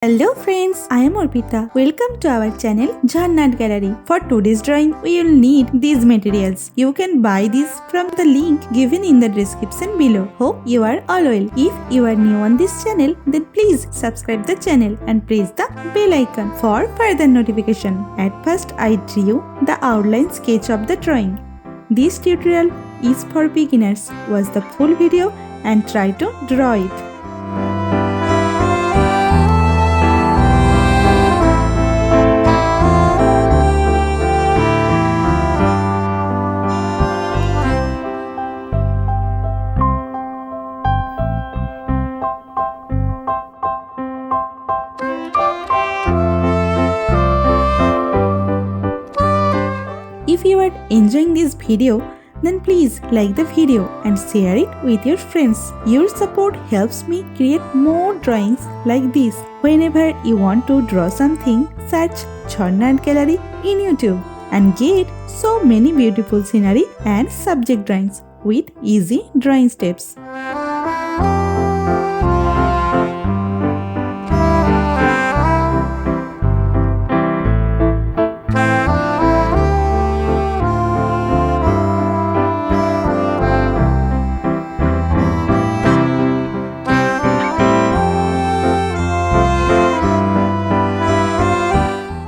Hello friends, I am Arpita. Welcome to our channel Jharna Gallery. For today's drawing, we will need these materials. You can buy these from the link given in the description below. Hope you are all well. If you are new on this channel, then please subscribe the channel and press the bell icon for further notification. At first, I drew the outline sketch of the drawing. This tutorial is for beginners. Watch the full video and try to draw it. If you are enjoying this video, then please like the video and share it with your friends. Your support helps me create more drawings like this. Whenever you want to draw something, search Jharna Gallery in YouTube and get so many beautiful scenery and subject drawings with easy drawing steps.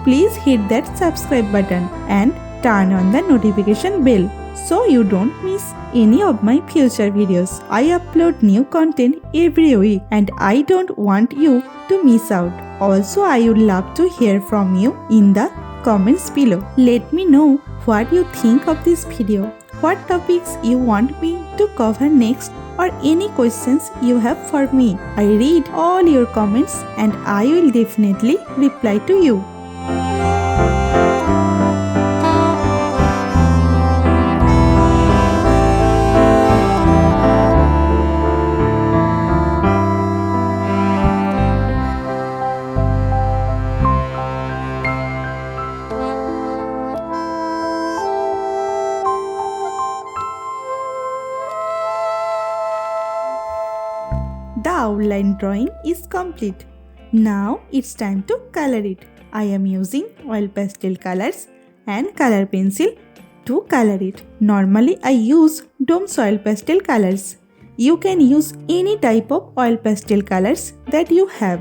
Please hit that subscribe button and turn on the notification bell so you don't miss any of my future videos. I upload new content every week and I don't want you to miss out. Also, I would love to hear from you in the comments below. Let me know what you think of this video, what topics you want me to cover next, or any questions you have for me. I read all your comments and I will definitely reply to you. The outline drawing is complete. Now it's time to color it. I am using oil pastel colors and color pencil to color it. Normally I use Dome's oil pastel colors. You can use any type of oil pastel colors that you have.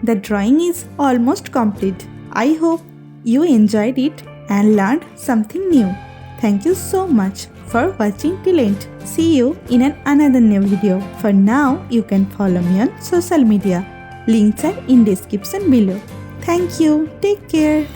the drawing is almost complete. I hope you enjoyed it and learned something new. Thank you so much for watching till end. See you in another new video. For now, you can follow me on social media. Links are in description below. Thank you. Take care.